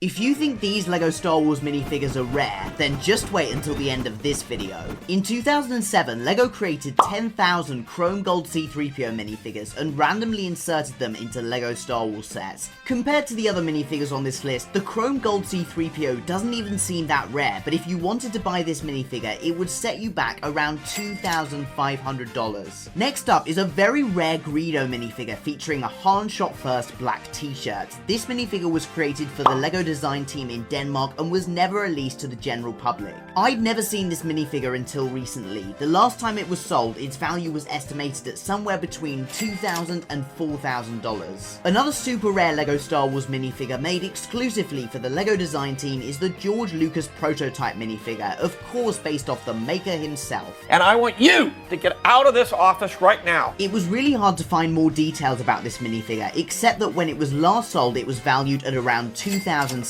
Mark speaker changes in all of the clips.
Speaker 1: If you think these LEGO Star Wars minifigures are rare, then just wait until the end of this video. In 2007, LEGO created 10,000 chrome Gold C-3PO minifigures and randomly inserted them into LEGO Star Wars sets. Compared to the other minifigures on this list, the chrome Gold C-3PO doesn't even seem that rare, but if you wanted to buy this minifigure, it would set you back around $2,500. Next up is a very rare Greedo minifigure featuring a Han Shot First black t-shirt. This minifigure was created for the LEGO design team in Denmark and was never released to the general public. I'd never seen this minifigure until recently. The last time it was sold, its value was estimated at somewhere between $2,000 and $4,000. Another super rare LEGO Star Wars minifigure made exclusively for the LEGO design team is the George Lucas prototype minifigure, of course based off the maker himself.
Speaker 2: And I want you to get out of this office right now.
Speaker 1: It was really hard to find more details about this minifigure, except that when it was last sold it was valued at around $2,600.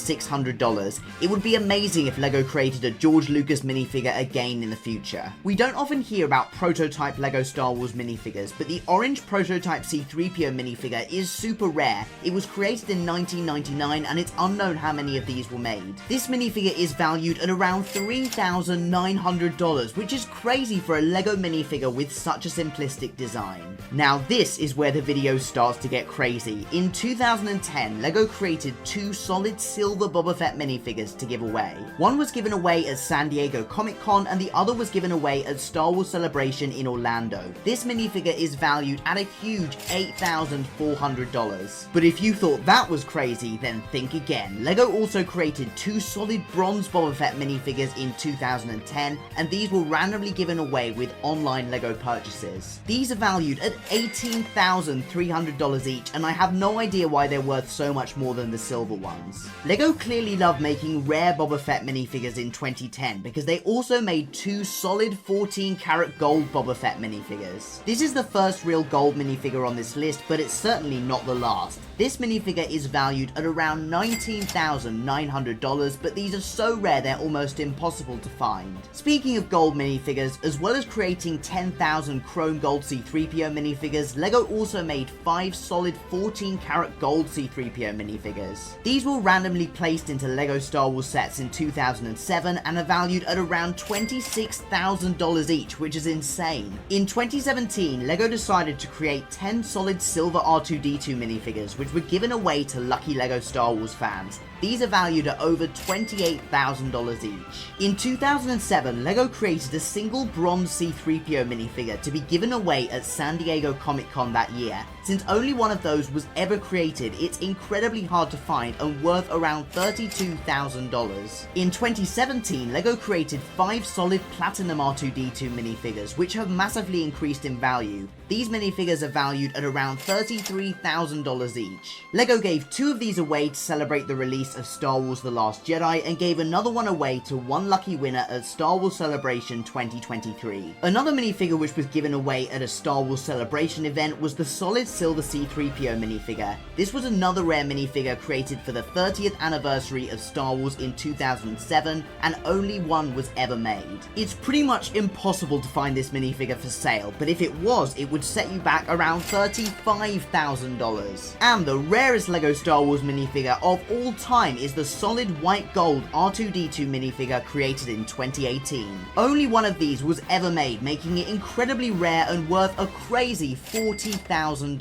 Speaker 1: It would be amazing if LEGO created a George Lucas minifigure again in the future. We don't often hear about prototype LEGO Star Wars minifigures, but the orange prototype C-3PO minifigure is super rare. It was created in 1999 and it's unknown how many of these were made. This minifigure is valued at around $3,900, which is crazy for a LEGO minifigure with such a simplistic design. Now this is where the video starts to get crazy. In 2010, LEGO created two solid silver Boba Fett minifigures to give away. One was given away at San Diego Comic-Con and the other was given away at Star Wars Celebration in Orlando. This minifigure is valued at a huge $8,400. But if you thought that was crazy, then think again. LEGO also created two solid bronze Boba Fett minifigures in 2010, and these were randomly given away with online LEGO purchases. These are valued at $18,300 each, and I have no idea why they're worth so much more than the silver ones. LEGO clearly loved making rare Boba Fett minifigures in 2010 because they also made two solid 14-karat gold Boba Fett minifigures. This is the first real gold minifigure on this list, but it's certainly not the last. This minifigure is valued at around $19,900, but these are so rare they're almost impossible to find. Speaking of gold minifigures, as well as creating 10,000 chrome gold C-3PO minifigures, LEGO also made 5 solid 14-karat gold C-3PO minifigures. These were randomly placed into LEGO Star Wars sets in 2007 and are valued at around $26,000 each, which is insane. In 2017, LEGO decided to create 10 solid silver R2-D2 minifigures, which were given away to lucky LEGO Star Wars fans. These are valued at over $28,000 each. In 2007, LEGO created a single bronze C-3PO minifigure to be given away at San Diego Comic-Con that year. Since only one of those was ever created, it's incredibly hard to find and worth around $32,000. In 2017, LEGO created 5 solid platinum R2-D2 minifigures, which have massively increased in value. These minifigures are valued at around $33,000 each. LEGO gave 2 of these away to celebrate the release of Star Wars The Last Jedi and gave another one away to one lucky winner at Star Wars Celebration 2023. Another minifigure which was given away at a Star Wars Celebration event was the solid silver C-3PO minifigure. This was another rare minifigure created for the 30th anniversary of Star Wars in 2007, and only one was ever made. It's pretty much impossible to find this minifigure for sale, but if it was, it would set you back around $35,000. And the rarest LEGO Star Wars minifigure of all time is the solid white gold R2-D2 minifigure created in 2018. Only one of these was ever made, making it incredibly rare and worth a crazy $40,000.